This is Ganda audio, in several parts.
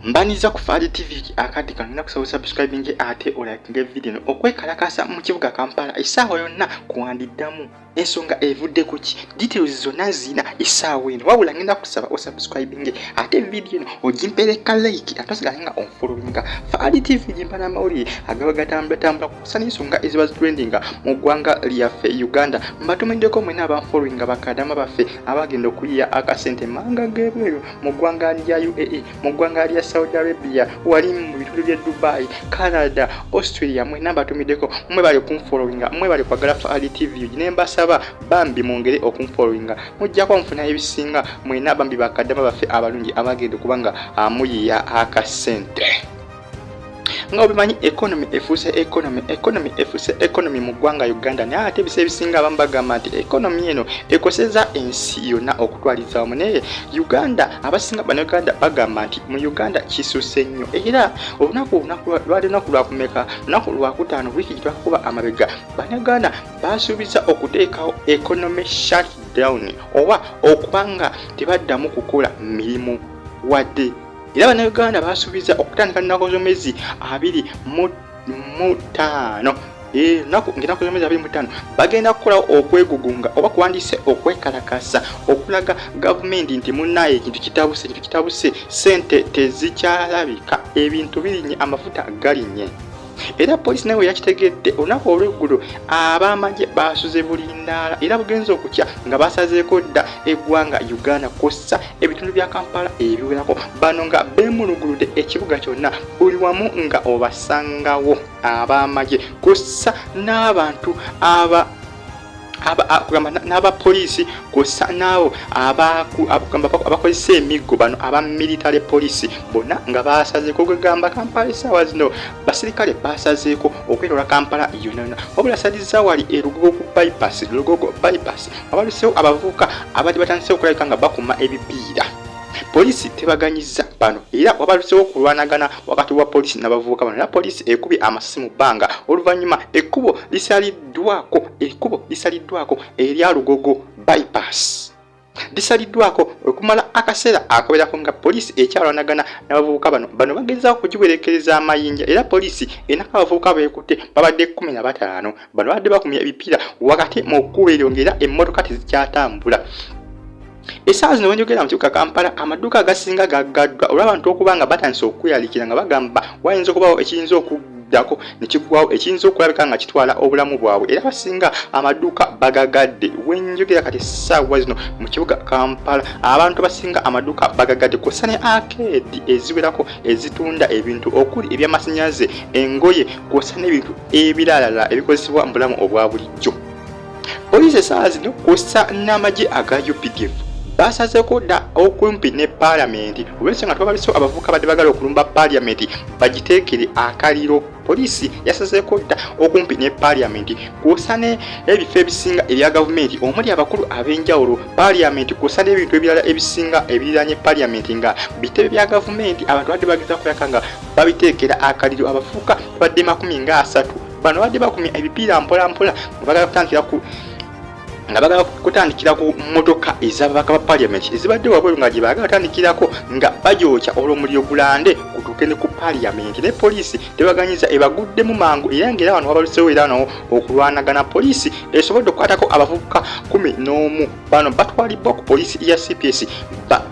Mbaniza ku Fadi TV akati kanina kusaba subscribing ate olakinga video okwekalakasa mu kibuga Kampala isaawa yonna kuwandiddamu ensonga evudde kuki details zonna zina isaawa eno wabula ngenda kusaba subscribing ate video ogimpereka like atosigalenga onfollowinga Fadi TV jimpana mawulire agabagatambula kusana ensonga eziba trending mu ggwanga lyaffe Uganda mbatumideko mwena abanfollowinga bakadama baffe abagenda okuyiya akasente manga gebweru mu ggwanga lya UAE mu ggwanga lya Saudi Arabia wali mu bitundu bya Dubai, Canada, Australia mwena batumideko mwe bali kumfollowinga mwe bali kwagala Fadi TV jinemba saba bambi mongere okumfollowinga mujja kwa mfuna ebisinga mwena bambi bakadama baffe abalungi abagenda kubanga amuyiya akasente nga obimanyi economy efuse economy mu ggwanga Uganda naye ate bisebisinga abambagamba nti economy eno ekoseza ensi yonna okutwaliza wamu naye Uganda abasinga Bannayuganda bagamba nti mu Uganda kisuse nnyo era olunaku lwakumeka lunaku lwakutaano wiiki gitwakuba amabega Bannayuganda basuubiza okuteekawo economy shutdown oba okubanga tebaddamu kukola mirimu wadde era Bannayuganda basuubiza okutandika nnaku z'omwezi 25 naku ngenaku z'omwezi 25 bagenda kukolawo okwegugunga oba kuwandiise okwekalakasa okulaga gavumenti nti munnaye ekintu kitabuse sente tezikyalabika ebintu birinye amafuta galinye era police nawe yakitegedde olunaku olw'eggulu Amagye basuze bulindaala era bugenze okutya nga basazeeko dda eggwanga Uganda kossa ebitundu bya Kampala ebiwerako bano nga beemuluguludde ekibuga kyonna buli wamu nga obasangawo Amagye kossa n'abantu n'abapoliisi kossa nabo abakozesa emiggo bano aba military police bonna nga basazeeko kwegamba Kampala essaawa zino basirikale basazeeko okwerola Kampala yonna wabula sadiza wali erugogo ku bypass abaluseewo abavubuka abali batandise okulabika nga bakuma ebipiira polisi tebaganyiza bano era wabaluseewo kulwanagana wakati wa polisi n'abavubuka bano era polisi ekubye amasasi mu bbanga oluvannyuma ekkubo lisaliddwako erya Lugogo bypass lisaliddwako okumala akaseera akawerako nga polisi ekyalwanagana n'abavubuka bano bagezaako okugiwerekereza amayinja era polisi enako abavubuka beekutte babadde 15 bano badde bakumya ebipiira wakati mu kkubo eryo ng'era emmotoka tezikyatambula. Essaawa zino wenjogera mu kibuga Kampala amaduuka agasinga gaggaddwa olw'abantu okuba nga batandise okweyaliikira nga bagamba wayinza okubawo ekiyinza okuddako ne kiggwawo ekiyinza okulabika nga kitwala obulamu bwabwe era basinga amaduuka bagagadde wenjogera kati essaawa zino mu kibuga Kampala abantu basinga amaduuka bagagadde kosa ne arcade eziwerako ezitunda ebintu okuli ebyamasannyalaze engoye kosa n'ebintu ebirala ebikozesebwa mu bulamu obwa bulijjo. Poliisi essaawa zino kosa n'amagye aga UPDF basazeeko dda okumpi ne Parliament olw'ensonga twabalise abavubuka badde bagala okulumba Parliament bagiteekere akaliro. Poliisi yasazeeko dda okumpi ne Parliament kwosa n'ebifo ebisinga ebya gavumenti omuli abakulu ab'enjawulo Parliament kwosa n'ebintu ebirala ebisinga ebiriraanye Parliament nga bitebe bya gavumenti abantu badde bagezaako kulabika nga babiteekera akaliro. Abavubuka badde 30 bano badde bakumya ebipiira mpola nga bagala kutandikira ku mmotoka ez'ababaka ba Parliament ezibadde wabweru nga gye baagala kutandikirako nga bagyokya olw'omuliro gulande kutuuke ne ku Parliament ne poliisi tebaganyiza ebaguddemu mangu era ng'era wano wabaluseewo era nawo okulwanagana. Poliisi esobodde okukwatako abavubuka 11 bano batwalibbwa ku poliisi ya CPS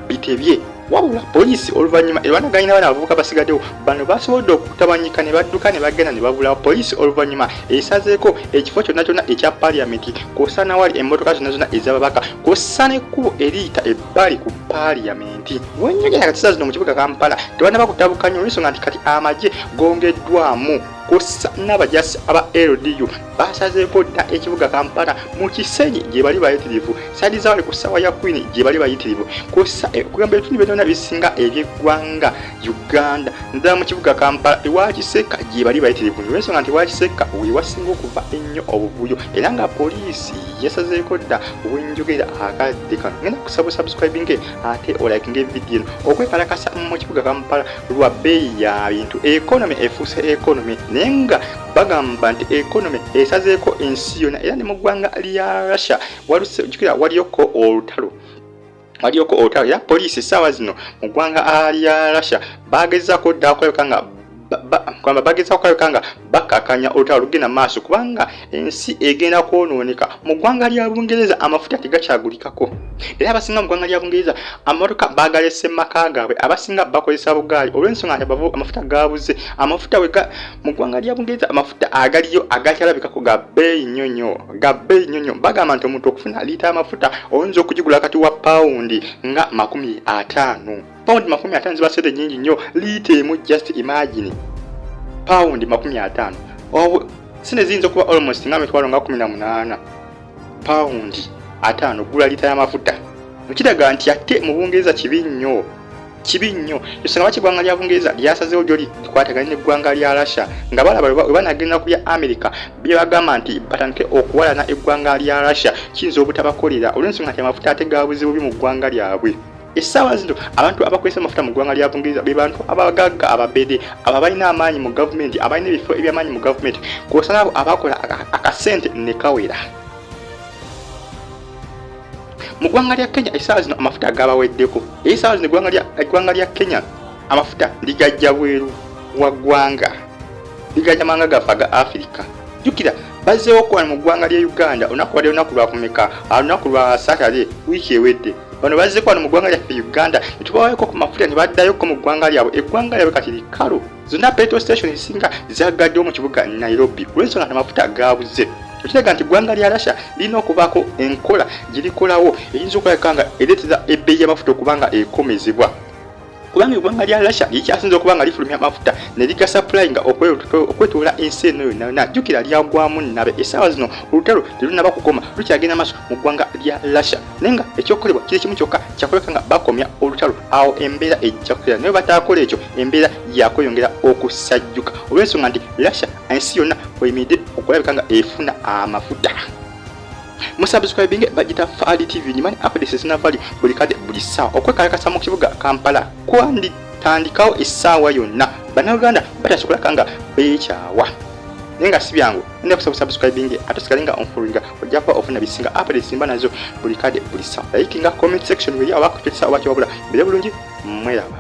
bitebye wabula poliisi oluvannyuma erwanaganya n'abaana abavubuka basigaddewo bano basobodde okutabanyika ne badduka ne bagenda ne babula. Poliisi oluvannyuma esazeeko ekifo kyonna ekya Parliament kwosa n'awali emmotoka zonna ez'ababaka kwosa n'ekkubo eriyita ebbali ku Parliament. Wennyogera kati saa zino mu kibuga Kampala tebannaba kutabukanya olw'ensonga nti kati amagye gongeddwamu kosa n'abajasi aba LDU basazeeko dda ekibuga Kampala mu Kisenyi gye bali bayitirivu sadiza wali ku ssaawa ya Queen gye bali bayitirivu kosa okugamba ebitundu byonna bisinga eby'eggwanga Uganda ndala mu kibuga Kampala ewakiseka gye bali bayitirivu olw'ensonga nti wakiseka we wasinga okuva ennyo obuvuyo era nga poliisi yasazeeko dda wenjogera akadde kano ngenda kusaba subscribing ate olakinga video okwekalakasa mu kibuga Kampala lwa bbeeyi ya bintu economy efuse economy nenga bagamba nti economy esazeeko ensi yonna era ne mu ggwanga lya Russia waluse jukira waliyoko olutalo waliyoko olutalo era poliisi essaawa zino mu ggwanga lya Russia bagezaako dda okulabika nga bakakanya olutalo lugenda maaso kubanga ensi egenda kwonooneka. Mu ggwanga lya Bungereza amafuta tegakyagulikako era abasinga mu ggwanga lya Bungereza amamotoka bagalese maka gaabwe, abasinga bakozesa bugaali olw'ensonga nti amafuta gabuze. Amafuta mu ggwanga lya Bungereza amafuta agaliyo agakyalabikako ga bbeeyi nnyo. Bagamba nti omuntu okufuna liita y'amafuta oyinza okugigula kati wa pawundi nga 50. Pawundi 50 ziba sente nnyingi nnyo. Liita emu, just imagine, pawundi 50. Sente ziyinza okuba almost nga emitwalo nga 18. Pawundi 5 gula liita y'amafuta. Ekiraga nti ate mu Bungereza kibi nnyo. Ensonga lwaki eggwanga lya Bungereza lyasazeewo gyoli likwataganye n'eggwanga lya Russia nga balaba we banagenda ku bya America bye bagamba nti batandike okuwalana eggwanga lya Russia kiyinza obutabakolera olw'ensonga nti amafuta ate gabuze bubi mu ggwanga lyabwe. Essaawa zino abantu abakozesa amafuta mu ggwanga lya Bungereza be bantu abagagga ababede abalina amaanyi mu gavumenti, abalina ebifo eby'amaanyi mu gavumenti, kw'osa abo abakola akasente ne kawera. Mu ggwanga lya Kenya essaawa zino amafuta gabaweddeko. Essaawa zino eggwanga lya Kenya amafuta ligajja bweru wa ggwanga, ligajja manga gafa ga Africa. Jjukira bazzeewo okuwala mu ggwanga lya Uganda olunaku lwa kumeka, olunaku lwa Saturday wiiki ewedde. Bano bazzeeko wano mu ggwanga lyaffe Uganda ne tubawayoko ku mafuta ne baddayoko mu ggwanga lyabwe. Eggwanga lyabwe kati likalu. Zonna petrol station ezisinga zagaddewo mu kibuga Nairobi olw'ensonga nti amafuta gabuze. Ekiraga nti eggwanga lya Russia lirina okubaako enkola gye likolawo eyinza okulabika nga ereetera ebbeeyi y'amafuta okuba nga ekomezebwa. Kubanga eggwanga lya Russia likyasinza okuba nga lifulumya amafuta ne ligasappulayinga okwetoola ensi eno yonna. Jjukira lyagwamu nnabe. Essaawa zino olutalo terunnaba kukoma, lukyagenda maaso mu ggwanga lya Russia. Naye nga ekyokolebwa kiri kimu kyokka, kyakoleka nga bakomya olutalo. Awo embeera ejja kubeera, naye bataakola ekyo embeera yakweyongera okusajjuka olw'ensonga nti Russia ensi yonna weyimiridde okulabika nga efuna amafuta. Musubscribinge bagita Fali TV nyimani updates zinavali buli kade buli ssaawa. Okwekalakasa mu kibuga Kampala kwanditandikawo essaawa yonna. Bannayuganda batasobola nga beekyawa. Naye nga si byangu nenda kusubscribinge ate sikalinga onfollowinga ojja kuba ofuna bisinga updates mba nazo buli kade buli ssaawa. Likinga comment section weri abakuteesa oba kyobula bire bulungi mweraba.